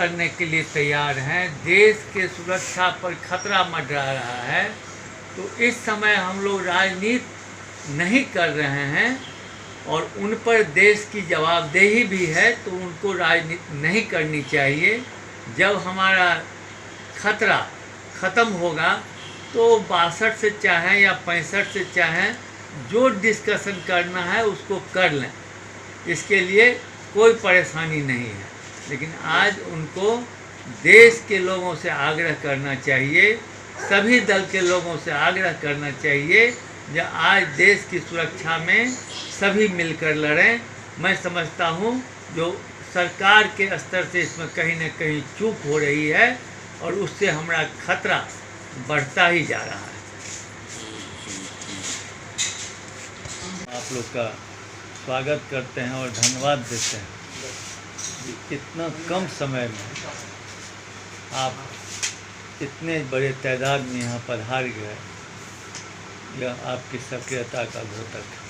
करने के लिए तैयार हैं, देश के सुरक्षा पर खतरा मंडरा रहा है, तो इस समय हम लोग राजनीति नहीं कर रहे हैं और उन पर देश की जवाबदेही भी है, तो उनको राजनीति नहीं करनी चाहिए। जब हमारा खतरा ख़त्म होगा तो 62 से चाहें या 65 से चाहें, जो डिस्कशन करना है उसको कर लें, इसके लिए कोई परेशानी नहीं है। लेकिन आज उनको देश के लोगों से आग्रह करना चाहिए, सभी दल के लोगों से आग्रह करना चाहिए जो आज देश की सुरक्षा में सभी मिलकर लड़ें। मैं समझता हूँ जो सरकार के स्तर से इसमें कहीं न कहीं चूक हो रही है और उससे हमारा खतरा बढ़ता ही जा रहा है। आप लोग का स्वागत करते हैं और धन्यवाद देते हैं। इतना कम समय में आप इतने बड़े तादाद में यहाँ पधार गए, यह आपकी सक्रियता का द्योतक है।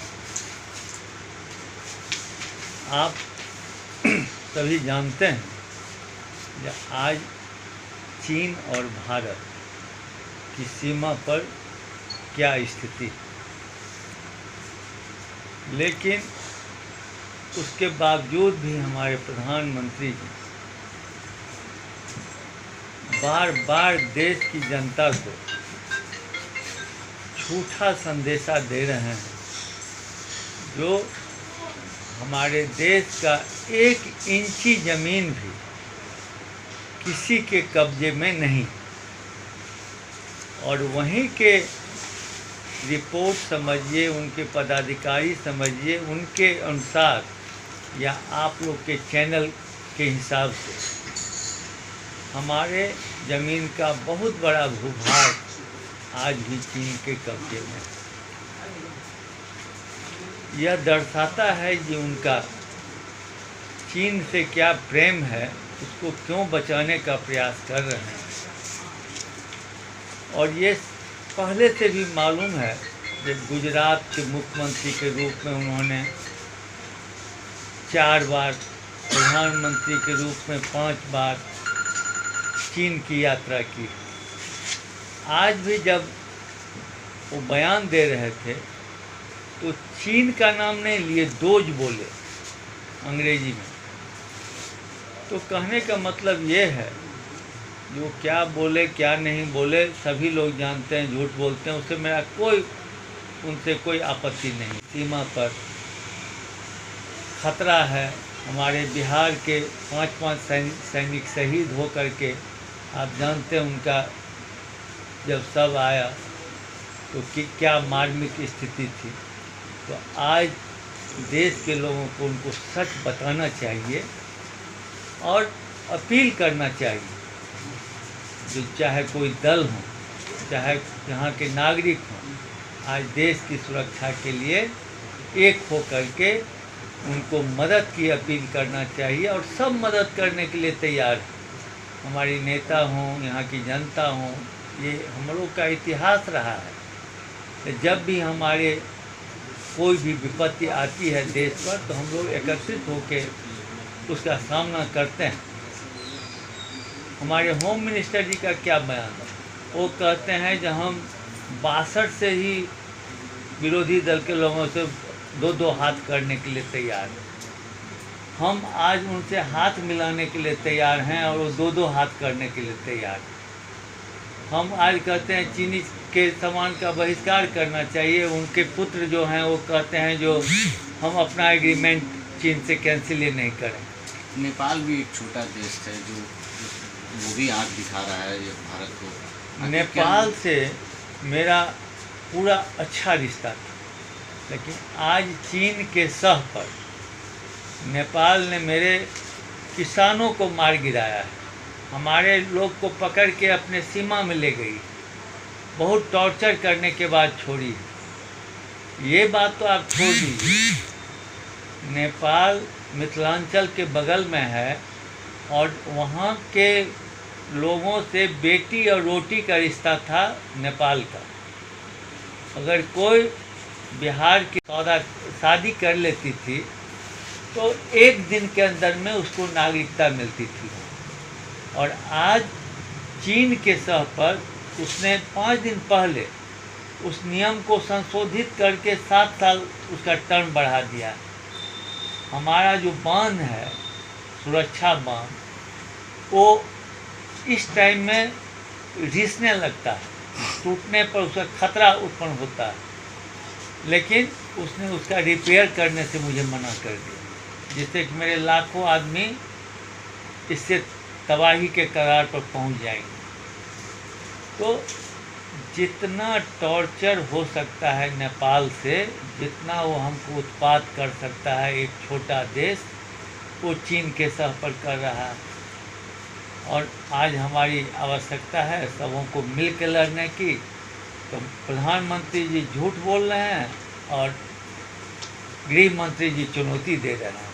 आप सभी जानते हैं कि आज चीन और भारत की सीमा पर क्या स्थिति है, लेकिन उसके बावजूद भी हमारे प्रधानमंत्री जी बार बार देश की जनता को झूठा संदेशा दे रहे हैं, जो हमारे देश का 1 इंची ज़मीन भी किसी के कब्जे में नहीं, और वहीं के रिपोर्ट समझिए, उनके पदाधिकारी समझिए, उनके अनुसार या आप लोग के चैनल के हिसाब से हमारे ज़मीन का बहुत बड़ा भूभाग आज भी चीन के कब्जे में है। यह दर्शाता है कि उनका चीन से क्या प्रेम है, उसको क्यों बचाने का प्रयास कर रहे हैं। और ये पहले से भी मालूम है कि गुजरात के मुख्यमंत्री के रूप में उन्होंने 4 बार, प्रधानमंत्री के रूप में 5 बार चीन की यात्रा की। आज भी जब वो बयान दे रहे थे तो चीन का नाम नहीं लिए, डोज बोले अंग्रेजी में। तो कहने का मतलब ये है, जो क्या बोले क्या नहीं बोले सभी लोग जानते हैं, झूठ बोलते हैं, उससे मेरा उनसे कोई आपत्ति नहीं। सीमा पर खतरा है, हमारे बिहार के 5 सैनिक शहीद हो करके, आप जानते हैं उनका जब सब आया तो क्या मार्मिक स्थिति थी। तो आज देश के लोगों को उनको सच बताना चाहिए और अपील करना चाहिए, जो चाहे कोई दल हो, चाहे यहाँ के नागरिक हों, आज देश की सुरक्षा के लिए एक हो करके उनको मदद की अपील करना चाहिए। और सब मदद करने के लिए तैयार हैं, हमारी नेता हों, यहाँ की जनता हों। ये हम लोग का इतिहास रहा है, जब भी हमारे कोई भी विपत्ति आती है देश पर, तो हम लोग एकत्रित होकर उसका सामना करते हैं। हमारे होम मिनिस्टर जी का क्या बयान है, वो कहते हैं जब हम 62 से ही विरोधी दल के लोगों से 2-2 हाथ करने के लिए तैयार हैं। हम आज उनसे हाथ मिलाने के लिए तैयार हैं और वो 2-2 हाथ करने के लिए तैयार हैं। हम आज कहते हैं चीनी के सामान का बहिष्कार करना चाहिए, उनके पुत्र जो हैं वो कहते हैं जो हम अपना एग्रीमेंट चीन से कैंसिल ही नहीं करें। नेपाल भी एक छोटा देश है जो वो भी आग दिखा रहा है ये भारत को। नेपाल से मेरा पूरा अच्छा रिश्ता था, लेकिन आज चीन के सह पर नेपाल ने मेरे किसानों को मार गिराया है, हमारे लोग को पकड़ के अपने सीमा में ले गई, बहुत टॉर्चर करने के बाद छोड़ी। ये बात तो आप छोड़ दीजिए, नेपाल मिथिलांचल के बगल में है और वहाँ के लोगों से बेटी और रोटी का रिश्ता था नेपाल का। अगर कोई बिहार की शादी कर लेती थी तो 1 दिन के अंदर में उसको नागरिकता मिलती थी। और आज चीन के सह पर उसने 5 दिन पहले उस नियम को संशोधित करके 7 साल उसका टर्म बढ़ा दिया। हमारा जो बांध है, सुरक्षा बांध, वो इस टाइम में रिसने लगता है, टूटने पर उसका खतरा उत्पन्न होता है, लेकिन उसने उसका रिपेयर करने से मुझे मना कर दिया, जिससे कि मेरे लाखों आदमी इससे तबाही के कगार पर पहुंच जाएंगे। तो जितना टॉर्चर हो सकता है नेपाल से, जितना वो हमको उत्पात कर सकता है एक छोटा देश, वो चीन के सह पर कर रहा है। और आज हमारी आवश्यकता है सबों को मिल के लड़ने की। तो प्रधानमंत्री जी झूठ बोल रहे हैं और गृह मंत्री जी चुनौती दे रहे हैं।